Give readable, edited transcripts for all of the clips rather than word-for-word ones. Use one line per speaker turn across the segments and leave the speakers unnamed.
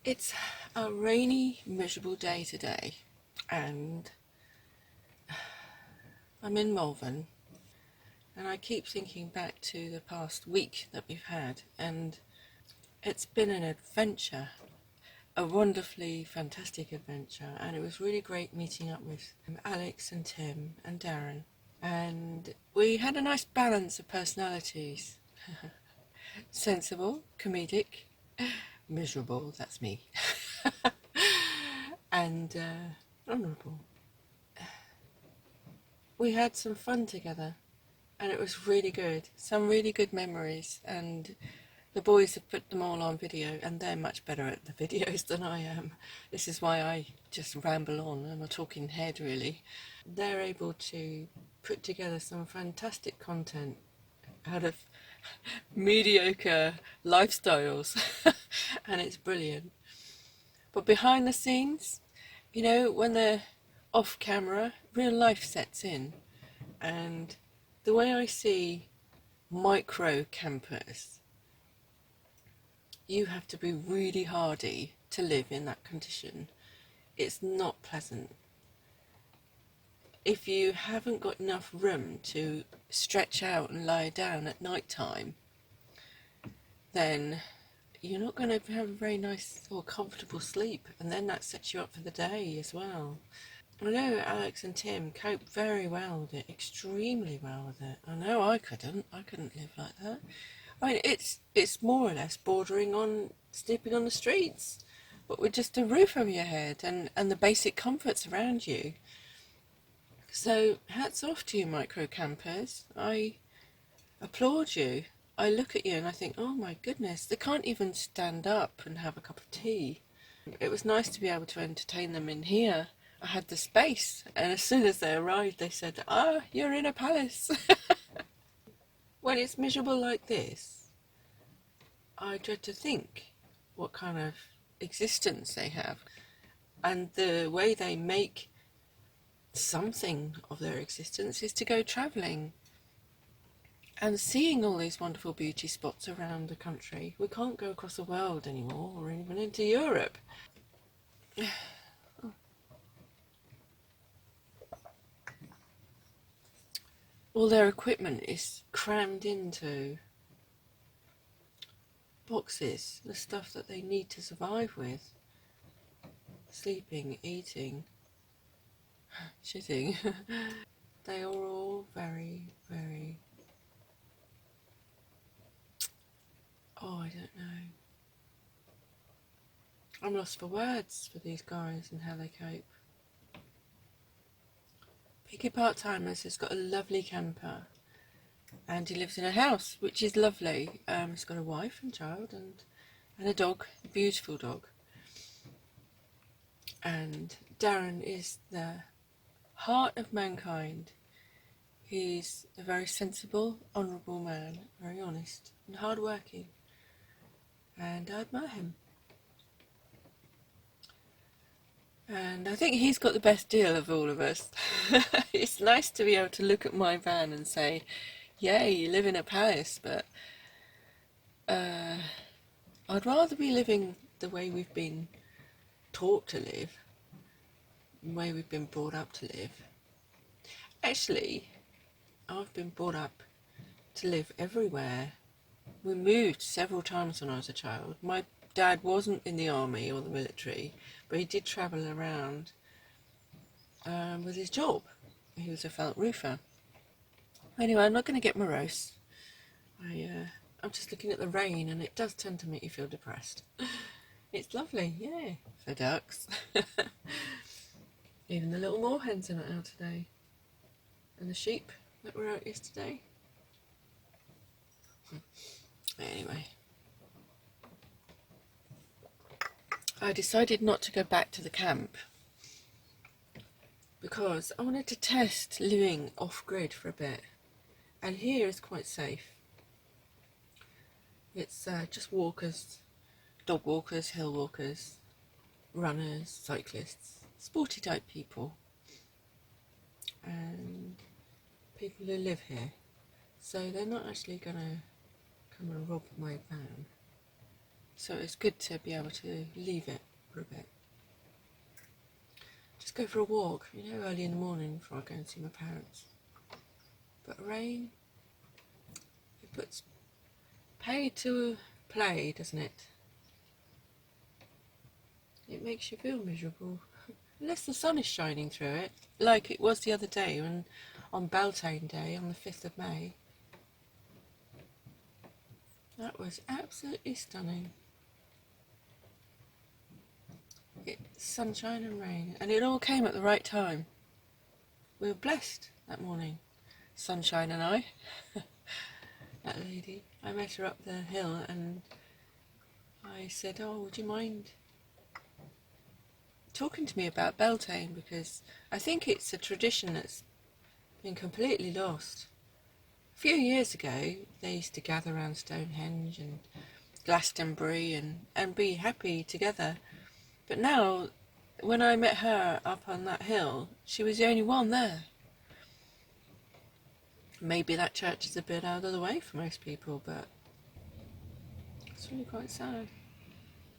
It's a rainy, miserable day today, and I'm in Malvern, and I keep thinking back to the past week that we've had, and it's been an adventure, a wonderfully fantastic adventure, and it was really great meeting up with Alex and Tim and Darren, and we had a nice balance of personalities. Sensible, comedic, miserable, that's me, and honourable. We had some fun together, and it was really good. Some really good memories, and the boys have put them all on video, and they're much better at the videos than I am. This is why I just ramble on. I'm a talking head, really. They're able to put together some fantastic content out of mediocre lifestyles, and it's brilliant. But behind the scenes, you know, when they're off camera, real life sets in, and the way I see micro campers, you have to be really hardy to live in that condition. It's not pleasant. If you haven't got enough room to stretch out and lie down at night time, then you're not going to have a very nice or comfortable sleep, and then that sets you up for the day as well. I know Alex and Tim cope very well with it, extremely well with it. I know I couldn't live like that. I mean, it's more or less bordering on sleeping on the streets, but with just a roof over your head and the basic comforts around you. So hats off to you micro campers. I applaud you. I look at you and I think, oh my goodness, they can't even stand up and have a cup of tea. It was nice to be able to entertain them in here. I had the space, and as soon as they arrived they said, you're in a palace. When it's miserable like this, I dread to think what kind of existence they have, and the way they make something of their existence is to go travelling and seeing all these wonderful beauty spots around the country. We can't go across the world anymore, or even into Europe. All their equipment is crammed into boxes, the stuff that they need to survive with. Sleeping, eating, shitting. They are all very, very... I don't know. I'm lost for words for these guys and how they cope. Picky Part-Timers has got a lovely camper, and he lives in a house, which is lovely. He's got a wife and child and a dog, a beautiful dog. And Darren is the heart of mankind. He's a very sensible, honourable man, very honest and hard-working, and I admire him. And I think he's got the best deal of all of us. It's nice to be able to look at my van and say, yay, you live in a palace, but I'd rather be living the way we've been taught to live, the way we've been brought up to live. Actually, I've been brought up to live everywhere. We moved several times when I was a child. My dad wasn't in the army or the military, but he did travel around with his job. He was a felt roofer. Anyway, I'm not going to get morose. I'm just looking at the rain, and it does tend to make you feel depressed. It's lovely, yeah, for ducks. Even the little moorhens are not out today. And the sheep that were out yesterday. Anyway, I decided not to go back to the camp because I wanted to test living off-grid for a bit, and here is quite safe. It's just walkers, dog walkers, hill walkers, runners, cyclists, sporty type people, and people who live here. So they're not actually going to come and rob my van. So it's good to be able to leave it for a bit. Just go for a walk, early in the morning before I go and see my parents. But rain, it puts pay to play, doesn't it? It makes you feel miserable. Unless the sun is shining through it, like it was the other day when on Beltane Day on the 5th of May. That was absolutely stunning. It's sunshine and rain, and it all came at the right time. We were blessed that morning, Sunshine and I. That lady, I met her up the hill and I said, oh, would you mind talking to me about Beltane, because I think it's a tradition that's been completely lost. A few years ago they used to gather around Stonehenge and Glastonbury and be happy together, but now when I met her up on that hill, she was the only one there. Maybe that church is a bit out of the way for most people, but it's really quite sad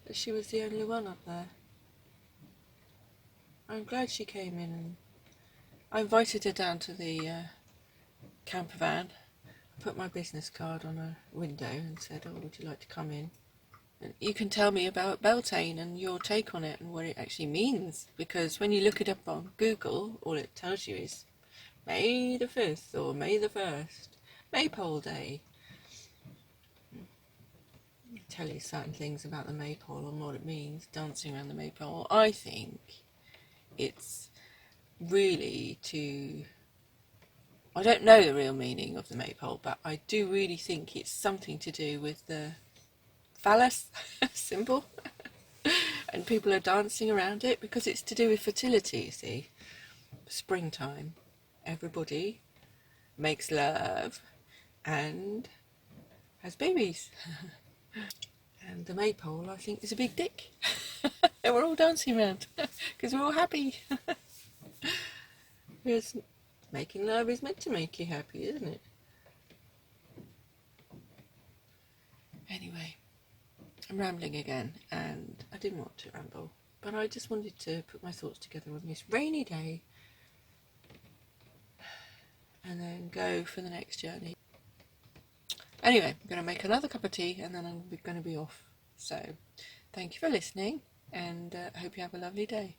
that she was the only one up there. I'm glad she came in, and I invited her down to the camper van. I put my business card on her window and said, oh, would you like to come in? And you can tell me about Beltane and your take on it and what it actually means, because when you look it up on Google, all it tells you is May the 5th or May the 1st, Maypole Day. I tell you certain things about the maypole and what it means, dancing around the maypole. I think it's really to... I don't know the real meaning of the maypole, but I do really think it's something to do with the phallus symbol. And people are dancing around it because it's to do with fertility, you see. Springtime. Everybody makes love and has babies. And the maypole, I think, is a big dick. And we're all dancing around because we're all happy. Because making love is meant to make you happy, isn't it? Anyway, I'm rambling again, and I didn't want to ramble, but I just wanted to put my thoughts together on this rainy day and then go for the next journey. Anyway, I'm going to make another cup of tea and then I'm going to be off. So, thank you for listening, and I hope you have a lovely day.